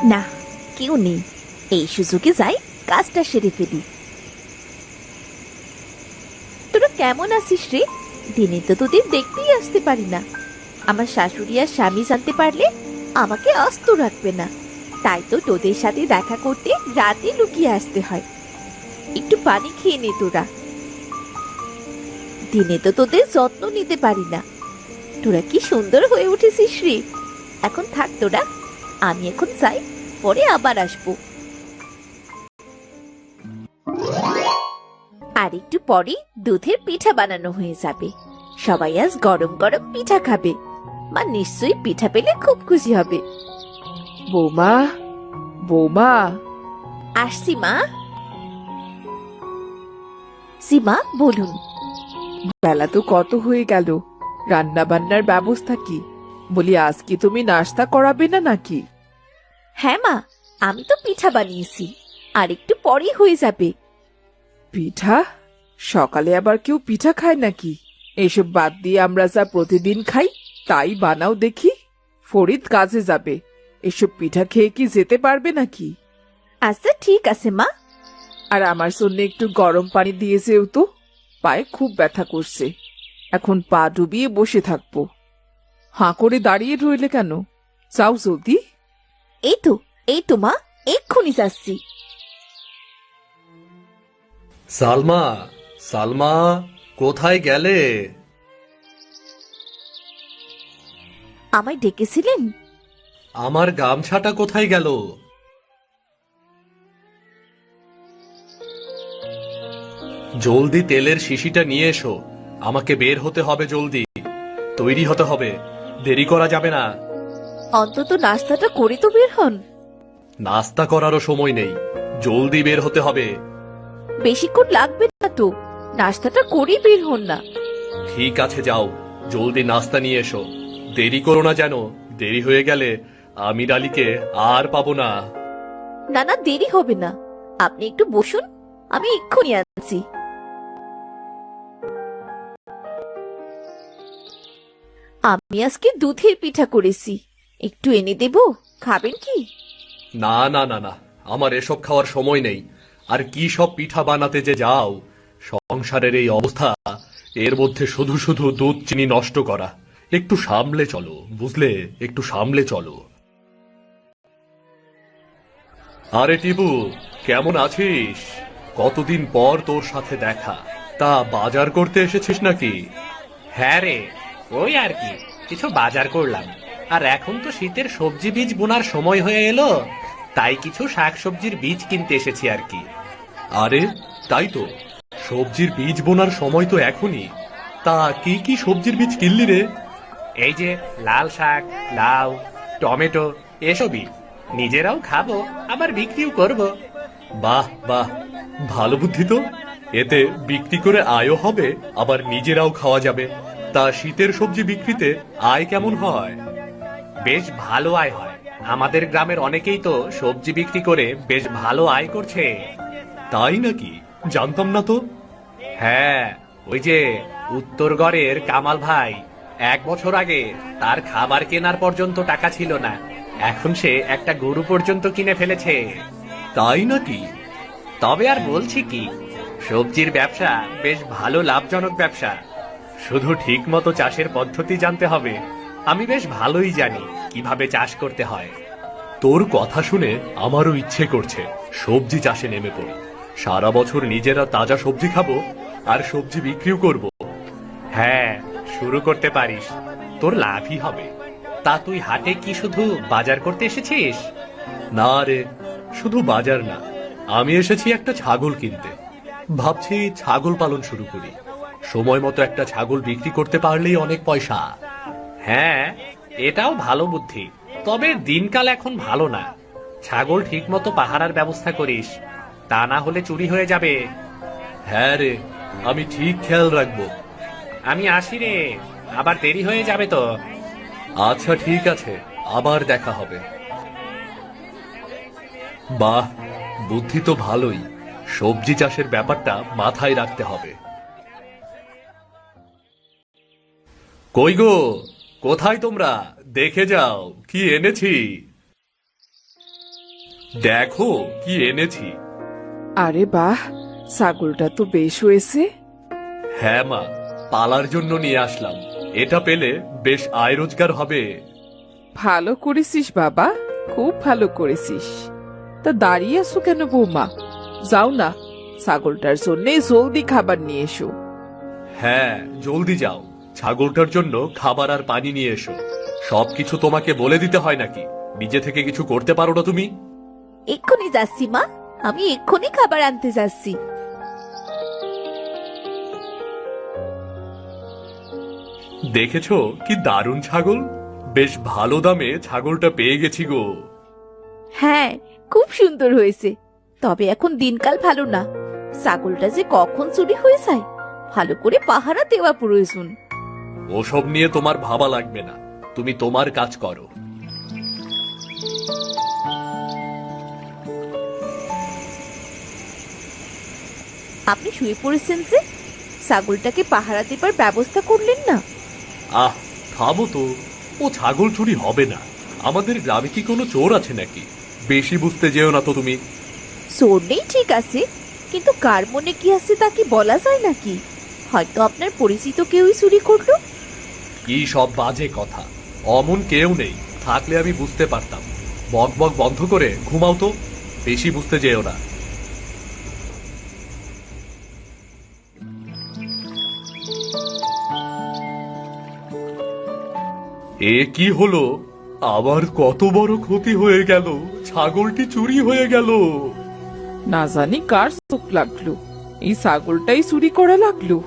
না, কেউ নেই। এই সুযোগে যাই, কাজটা সেরে ফেলি। তোরা কেমন আছিস রে? দিনে তো তোদের দেখতেই আসতে পারি না। আমার শাশুড়ি আর স্বামী জানতে পারলে আমাকে আস্ত রাখবে না। তাই তো তোদের সাথে দেখা করতে রাতে লুকিয়ে আসতে হয়। একটু পানি খেয়ে নে তোরা। দিনে তো তোদের যত্ন নিতে পারি না। তোরা কি সুন্দর হয়ে উঠেছিস রে। এখন থাক তোরা, আমি এখন যাই, পরে আবার আসবো। আর একটু পরে দুধের পিঠা বানানো হয়ে যাবে। সবাই আজ গরম গরম পিঠা খাবে। মা নিশ্চয়ই পিঠা পেলে খুব খুশি হবে। বৌমা, বৌমা। আসছি মা। সীমা, বলুন। বেলা তো কত হয়ে গেল, রান্না বান্নার ব্যবস্থা কি? বলি, আজ কি তুমি নাস্তা করাবে না নাকি? হ্যাঁ মা, আমি তো পিঠা বানিয়েছি, আর একটু পরেই হয়ে যাবে। পিঠা? সকালে আবার কেউ পিঠা খায় নাকি? এসব বাদ দিয়ে আমরা যা প্রতিদিন খাই তাই বানাও দেখি। ফরিদ কাজে যাবে, এসব পিঠা খেয়ে কি যেতে পারবে নাকি? আচ্ছা ঠিক আছে মা। আর আমার জন্য একটু গরম পানি দিয়ে যেও তো, পায়ে খুব ব্যথা করছে। এখন পা ডুবিয়ে বসে থাকবো। হাঁ করে দাঁড়িয়ে রইলে কেন? যাও জলদি। এই তো, এই তো মা, এক্ষুনি যাচ্ছি। সালমা, সালমা, কোথায় গেলে? আমায় ডেকেছিলেন? আমার গামছাটা কোথায় গেল? জলদি তেলের শিশিটা নিয়ে এসো। আমাকে বের হতে হবে, জলদি তৈরি হতে হবে, দেরি করা যাবে না। অন্তত নাস্তাটা করে তো বের হন। নাস্তা করারও সময় নেই, জলদি বের হতে হবে। বেশিক্ষণ লাগবে না তো, নাস্তাটা করেই বের হন না। ঠিক আছে, যাও, জলদি নাস্তা নিয়ে এসো। দেরি করো না যেন, দেরি হয়ে গেলে আমির আলীকে আর পাবো না। না না, দেরি হবে না। আপনি একটু বসুন, আমি এক্ষুনি আনছি। আমি আজকে দুধের পিঠা করেছি, একটু এনে দেব, খাবেন কি? না না না না, আমার এসব খাওয়ার সময় নেই। আর কি সব পিঠা বানাতে যে যাও, সংসারের এই অবস্থা, এর মধ্যে শুধু শুধু দুধ চিনি নষ্ট করা। একটু সামলে চলো, বুঝলে, একটু সামলে চলো। আরে টিপু, কেমন আছিস? কতদিন পর তোর সাথে দেখা। তা বাজার করতে এসেছিস নাকি? হ্যাঁ রে, ওই আর কি, কিছু বাজার করলাম। আর এখন তো শীতের সবজি বীজ বোনার সময় হয়ে এলো, তাই কিছু শাকসবজির বীজ কিনতে এসেছি আর কি। আরে তাই তো, সবজির বীজ বোনার সময় তো এখনই। তা কি কি সবজির বীজ কিনলি রে? এই যে লাল শাক, লাউ, টমেটো, এসবই। নিজেরাও খাবো, আবার বিক্রিও করব। বাহ বাহ, ভালো বুদ্ধি তো। এতে বিক্রি করে আয়ও হবে, আবার নিজেরাও খাওয়া যাবে। তা শীতের সবজি বিক্রিতে আয় কেমন হয়? বেশ ভালো আয় হয়। আমাদের গ্রামের অনেকেই তো সবজি বিক্রি করে বেশ ভালো আয় করছে। তাই নাকি? জানতাম না তো। হ্যাঁ, ওই যে উত্তরগড়ের কামাল ভাই, 1 বছর আগে তার খাবার কেনার পর্যন্ত টাকা ছিল না, এখন সে একটা গরু পর্যন্ত কিনে ফেলেছে। তাই নাকি? তবে আর বলছি কি, সবজির ব্যবসা বেশ ভালো লাভজনক ব্যবসা। শুধু ঠিক মতো চাষের পদ্ধতি জানতে হবে। আমি বেশ ভালোই জানি কিভাবে চাষ করতে হয়। তোর কথা শুনে আমারও ইচ্ছে করছে সবজি চাষে নেমে পড়ি। সারা বছর নিজেরা তাজা সবজি খাবো, আর সবজি বিক্রিও করব। হ্যাঁ, শুরু করতে পারিস, তোর লাভই হবে। তা তুই হাটে কি শুধু বাজার করতে এসেছিস? না রে, শুধু বাজার না, আমি এসেছি একটা ছাগল কিনতে। ভাবছি ছাগল পালন শুরু করি। সময় মতো একটা ছাগল বিক্রি করতে পারলেই অনেক পয়সা। হ্যাঁ, এটাও ভালো বুদ্ধি। তবে দিনকাল এখন ভালো না। ছাগল ঠিক মতো পাহারার ব্যবস্থা করিস, তা না হলে চুরি হয়ে যাবে। হ্যাঁ রে, আমি ঠিক খেয়াল রাখবো। আমি আসি রে, আবার দেরি হয়ে যাবে তো। আচ্ছা ঠিক আছে, আবার দেখা হবে। বাহ, বুদ্ধি তো ভালোই। সবজি চাষের ব্যাপারটা মাথায় রাখতে হবে। কই গো, কোথায় তোমরা? দেখে যাও কি এনেছি। দেখো কি এনেছি। আরে বাহ, ছাগলটা তো বেশ হয়েছে। হ্যাঁ মা, পালার জন্য নিয়ে আসলাম। এটা পেলে বেশ আয় রোজগার হবে। ভালো করেছিস বাবা, খুব ভালো করেছিস। তা দাঁড়িয়ে আছো কেন বৌমা? যাও না, ছাগলটার জন্য জলদি খাবার নিয়ে এসো। হ্যাঁ, জলদি যাও, ছাগলটার জন্য খাবার আর পানি নিয়ে এসো। সবকিছু তোমাকে বলে দিতে হয় নাকি? নিজে থেকে কিছু করতে পারো না তুমি? এক্ষুনি যাচ্ছি মা, আমি এক্ষুনি খাবার আনতে যাচ্ছি। দেখেছো কি দারুণ ছাগল? বেশ ভালো দামে ছাগলটা পেয়ে গেছি গো। হ্যাঁ, খুব সুন্দর হয়েছে। তবে এখন দিনকাল ভালো না, ছাগলটা যে কখন চুরি হয়ে যায়, ভালো করে পাহারা দেওয়া প্রয়োজন। ওসব নিয়ে তোমার ভাবা লাগবে না, তুমি তোমার কাজ করো। আপনি শুয়ে পড়েছেন যে, ছাগলটাকে পাহারা দেবার ব্যবস্থা করলেন না? আহ, থামো তো। ও ছাগল চুরি হবে না। আমাদের গ্রামে কি কোনো চোর আছে নাকি? বেশি বুঝতে যেও না তো তুমি। চোর নেই ঠিক আছে, কিন্তু কার মনে কি আছে তা কি বলা যায় নাকি? হয়তো আপনার পরিচিত কেউই চুরি করলো। কি সব বাজে কথা! অমন কেউ নেই, থাকলে আমি বুঝতে পারতাম। বক বক বন্ধ করে ঘুমাও তো, বেশি বুঝতে যেও না। এ কি হলো? আবার কত বড় ক্ষতি হয়ে গেল! ছাগলটি চুরি হয়ে গেল। না জানি কার চোখ লাগলো, এই ছাগলটাই চুরি করা লাগলো।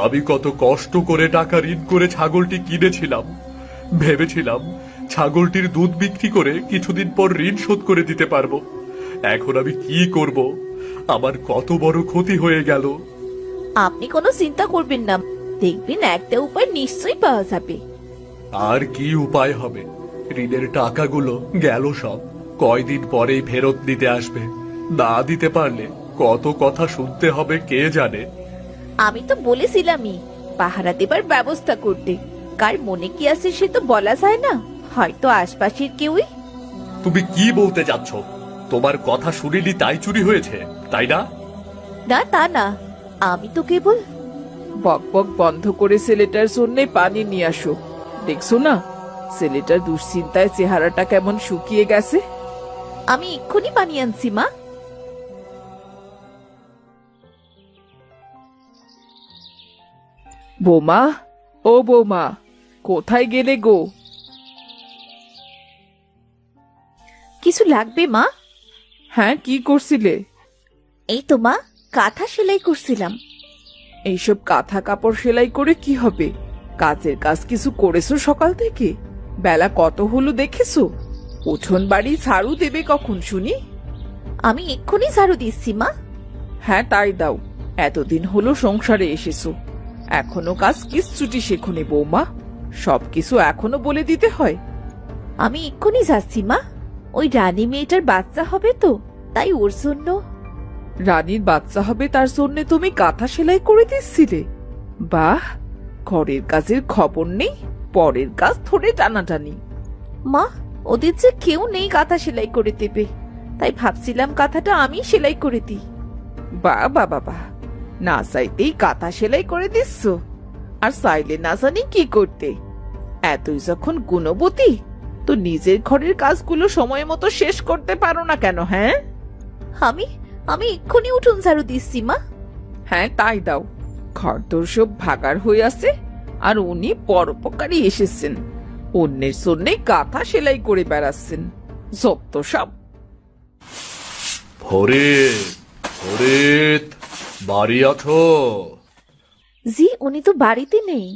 আমি কত কষ্ট করে টাকা ঋণ করে ছাগলটি কিনেছিলাম। ভেবেছিলাম ছাগলটির দুধ বিক্রি করে কিছুদিন পর ঋণ শোধ করে দিতে পারবো। এখন আমি কি করব? আমার কত বড় ক্ষতি হয়ে গেল। আপনি কোনো চিন্তা করবেন না, দেখবেন একটা উপায় নিশ্চয়ই পাওয়া যাবে। আর কি উপায় হবে? ঋণের টাকাগুলো গেল সব। কয়দিন পরেই ফেরত দিতে আসবে। না দিতে পারলে কত কথা শুনতে হবে কে জানে। আমি তো বলেছিলামই পাহারা দেবার ব্যবস্থা করতে। কার মনে কি আছে সে তো বলা যায় না, হয়তো আশপাশের কেউই। তুমি কি বলতে যাচ্ছ? তোমার কথা শুনিনি তাই চুরি হয়েছে, তাই না? না তা না, আমি তো কেবল। বক বক বন্ধ করে ছেলেটার জন্য পানি নিয়ে আসো। দেখছো না ছেলেটার দুশ্চিন্তায় চেহারাটা কেমন শুকিয়ে গেছে। আমি এক্ষুনি পানি আনছি মা। বৌমা, ও বৌমা, কোথায় গেলে গো? কিছু লাগবে মা? হ্যাঁ, কি করছিলে? এই তো মা, কাঁথা সেলাই করছিলাম। এইসব কাঁথা কাপড় সেলাই করে কি হবে? কাজের কাজ কিছু করেছো সকাল থেকে? বেলা কত হলো দেখেছো? উঠোন বাড়ি ঝাড়ু দেবে কখন শুনি? আমি এক্ষুনি ঝাড়ু দিচ্ছি মা। হ্যাঁ তাই দাও, এতদিন হলো সংসারে এসেছো, এখনো কাজ কিচ্ছুটি শেখোনি বৌমা। সবকিছু এখনো বলে দিতে হয়? আমি এক্ষুনি যাচ্ছি মা। ওই রানী মেয়েটার বাচ্চা হবে তো, তাই ওর জন্য। রানীর বাচ্চা হবে তার জন্য তুমি কাঁথা সেলাই করে দিচ্ছিলে? বাহ, ঘরের কাজের খবর নেই, পরের কাজ ধরে টানাটানি। মা, ওদের যে কেউ নেই কাঁথা সেলাই করে দেবে, তাই ভাবছিলাম কাঁথাটা আমি সেলাই করে দিই। বাহ বাবা বাহ, না চাইতেই কাঁথা সেলাই করে দিচ্ছ, আর চাইলে না জানি কি করতে। এতই যখন গুণবতী, তো নিজের ঘরের কাজগুলো সময় মতো শেষ করতে পারো না কেন? হ্যাঁ আমি আমি এক্ষুনি উঠোন ঝাড়ু দিচ্ছি মা। হ্যাঁ তাই দাও, ঘরদোর সব ভাগার হয়ে আছে, আর উনি পরোপকারী এসেছেন, অন্যের জন্য কাঁথা সেলাই করে বেড়াচ্ছেন। যত সব। ফরিদ, ফরিদ, বাড়ি আছো? জি, উনি তো বাড়িতে নেই।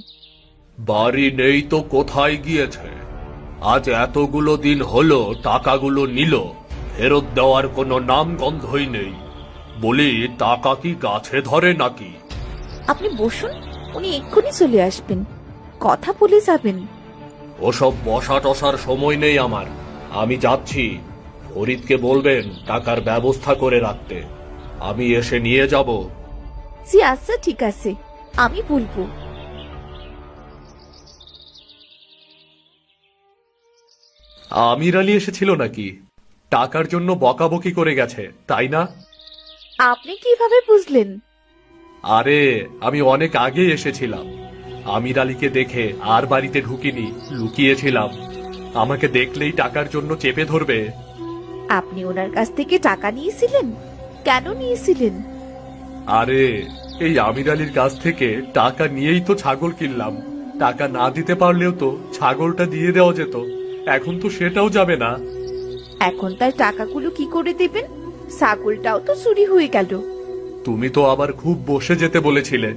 বাড়ি নেই তো কোথায় গিয়েছে? আজ এতগুলো দিন হলো টাকাগুলো নিল, ফেরত দেওয়ার কোনো নাম গন্ধই নেই। বলি, টাকা কি গাছে ধরে নাকি? আপনি বসুন, উনি এক্ষুনি চলে আসবেন, কথা বলে যাবেন। ওসব বসা টসার সময় নেই আমার, আমি যাচ্ছি। ফরিদকে বলবেন টাকার ব্যবস্থা করে রাখতে, আমি এসে নিয়ে যাব। জি আচ্ছা ঠিক আছে, আমি বলবো। আমির আলী এসেছিল নাকি? টাকার জন্য বকাবকি করে গেছে, তাই না? আপনি কিভাবে বুঝলেন? আরে আমি অনেক আগে এসেছিলাম। আমির আলীকে দেখে আর বাড়িতে ঢুকিনি, লুকিয়েছিলাম। আমাকে দেখলেই টাকার জন্য চেপে ধরবে। আপনি ওনার কাছ থেকে টাকা নিয়েছিলেন? কেন নিয়েছিলেন? আরে এই আমির আলীর কাছ থেকে টাকা নিয়েই তো ছাগল কিনলাম। টাকা না দিতে পারলেও তো ছাগলটা দিয়ে দেওয়া যেত। এখন তো সেটাও যাবে না। এখন তার টাকাগুলো কি করে দেবেন? ছাগলটাও তো চুরি হয়ে গেল। তুমি তো আবার খুব বসে যেতে বলেছিলে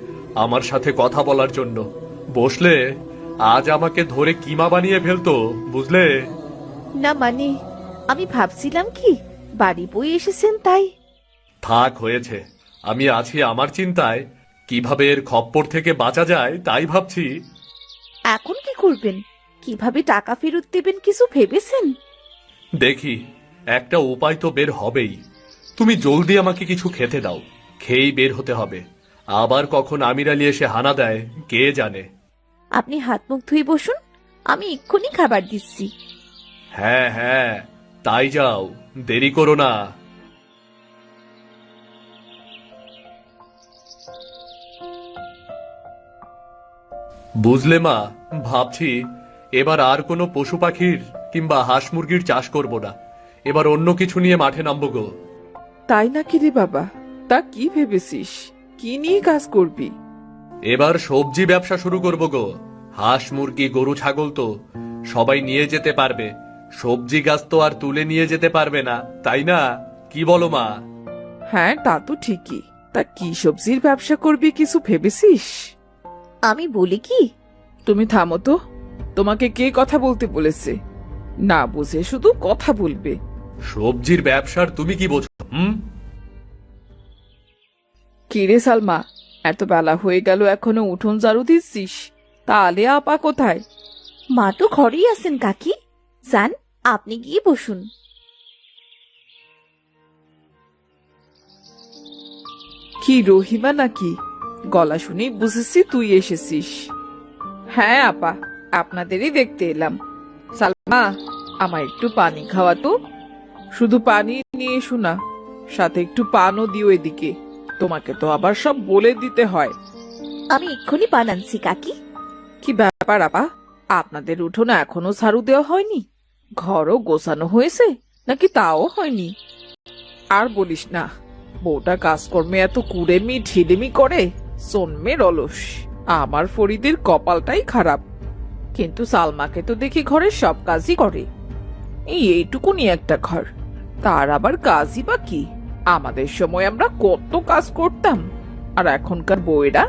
আমার সাথে কথা বলার জন্য। বসলে আজ আমাকে ধরে কিমা বানিয়ে ফেলতো, বুঝলে? না মানে, আমি ভাবছিলাম কি বাড়ি বই এসেছেন তাই। থাক, হয়েছে। আমি আছি আমার চিন্তায়, কিভাবে এর খপ্পর থেকে বাঁচা যায় তাই ভাবছি। এখন কি করবেন? কিভাবে টাকা ফেরত দেবেন কিছু ভেবেছেন? দেখি, একটা উপায় তো বের হবেই। তুমি জলদি আমাকে কিছু খেতে দাও, খেয়েই বের হতে হবে। আবার কখন আমির আলী এসে হানা দেয় কে জানে। আপনি হাত মুখ ধুয়ে বসুন, আমি এক্ষুনি খাবার দিচ্ছি। হ্যাঁ হ্যাঁ, তাই যাও, দেরি করো না। বুঝলে মা, ভাবছি এবার আর কোনো পশু পাখির কিংবা হাঁস মুরগির চাষ করব না। এবার অন্য কিছু নিয়ে মাঠে নামবো গো। তাই নাকি রে বাবা? তা কি ভেবেছিস? কি নিয়ে কাজ করবি? এবার সবজি ব্যবসা শুরু করব গো। হাঁস মুরগি গরু ছাগল তো সবাই নিয়ে যেতে পারবে, সবজি গাছ তো আর তুলে নিয়ে যেতে পারবে না, তাই না? কি বলো মা? হ্যাঁ, তা তো ঠিকই। তা কি সবজির ব্যবসা করবি কিছু ভেবেছিস? আমি বলি কি? তুমি থামো তো। তোমাকে কে কথা বলতে বলেছে? না বুঝে শুধু কথা বলবে। সবজির ব্যবসার তুমি কি বোঝো? কি রে সালমা, এত বেলা হয়ে গেল এখনো উঠোন ঝাড়ু দিচ্ছিস? তা আলিয়া আপা কোথায়? মা তো ঘরেই আছেন কাকি। যান, আপনি গিয়ে বসুন। কি রহিমা নাকি? গলা শুনেই বুঝেছি তুই এসেছিস। হ্যাঁ আপা, আপনাদেরই দেখতে এলাম। সালমা, আমার একটু পানি খাওয়া তো। শুধু পানি নিয়ে এসো না, সাথে একটু পানও দিও এদিকে। তোমাকে তো আবার সব বলে দিতে হয়। আমি এক্ষুনি বানাচ্ছি কাকি। কি ব্যাপার আপা, আপনাদের উঠোনে এখনো ঝাড়ু দেওয়া হয়নি? ঘরও গোছানো হয়েছে নাকি তাও হয়নি? আর বলিস না, বউটা কাজকর্মে এত কুড়েমি ঢিলেমি করে, জন্মের অলস। আমার ফরিদের কপালটাই খারাপ। কিন্তু সালমাকে তো দেখি ঘরের সব কাজই করে। এইটুকুনি একটা ঘর, তার আবার কাজই বা কি? আমাদের সময় আমরা কত কাজ করতাম, আর এখনকার বউয়েরা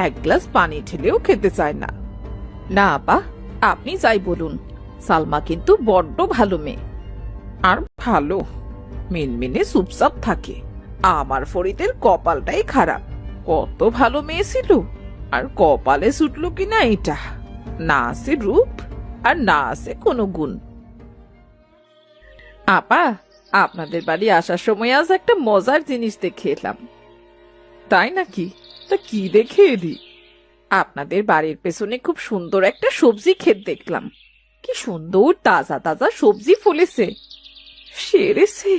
এক গ্লাস পানি ঢেলেও খেতে চায় না। না আপা, আপনি যাই বলুন, সালমা কিন্তু বড্ড ভালো মেয়ে। আর ভালো, মিনমিনে চুপচাপ থাকে। আমার ফরিদের কপালটাই খারাপ। কত ভালো মেয়ে ছিল, আর কপালে ছুটলো কিনা এটা। না আছে রূপ, আর না আছে কোনো গুণ। আপা, আপনাদের বাড়ি আসার সময় আজ একটা মজার জিনিস দেখে এলাম। তাই নাকি? তা কি দেখে এলি? আপনাদের বাড়ির পেছনে খুব সুন্দর একটা সবজি ক্ষেত দেখলাম। কি সুন্দর তাজা তাজা সবজি ফলেছে। সেরেছে,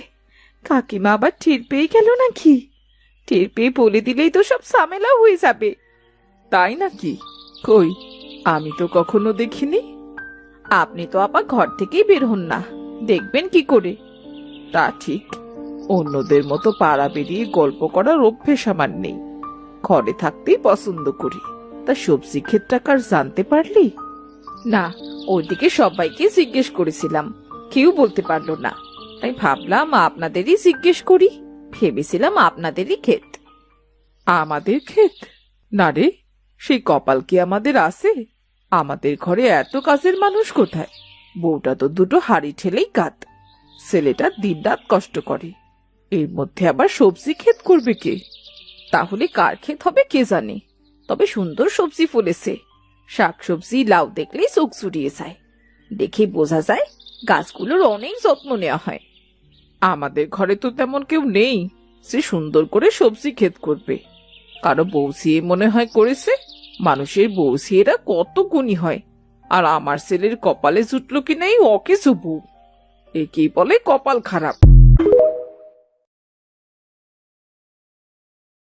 কাকিমা আবার টের পেয়ে গেল নাকি? টের পেয়ে বলে দিলেই তো সব ঝামেলা হয়ে যাবে। তাই নাকি? কই, আমি তো কখনো দেখিনি। আপনি তো আপা ঘর থেকেই বের হন না, দেখবেন কি করে? তা ঠিক, অন্যদের মতো পাড়া বেরিয়ে গল্প করার অভ্যেস আমার নেই। ঘরে থাকতেই পছন্দ করি। তা সবজি ক্ষেতটা কার জানতে পারলি? না, ওইদিকে সবাইকে জিজ্ঞেস করেছিলাম, কেউ বলতে পারলো না। তাই ভাবলাম আপনাদেরই জিজ্ঞেস করি। ভেবেছিলাম আপনাদেরই ক্ষেত। আমাদের ক্ষেত? না রে, সেই কপাল কি আমাদের আছে? আমাদের ঘরে এত কাজের মানুষ কোথায়? বউটা তো দুটো হাড়ি ঠেলেই কাত। ছেলেটা দিনরাত কষ্ট করে, এর মধ্যে আবার সবজি ক্ষেত করবে কে? তাহলে কার ক্ষেত হবে কে জানে। তবে সুন্দর সবজি ফলেছে। শাকসবজি লাউ দেখলেই চোখ জুড়িয়ে যায়। দেখে বোঝা যায় গাছগুলোর অনেক যত্ন নেওয়া হয়। আমাদের ঘরে তো তেমন কেউ নেই সে সুন্দর করে সবজি ক্ষেত করবে। কারো বৌসিয়ে মনে হয় করেছে। মানুষের বৌসিয়েরা কত গুণী হয়, আর আমার ছেলের কপালে জুটলো কিনা এই অকেছো বউ। একেই বলে কপাল খারাপ।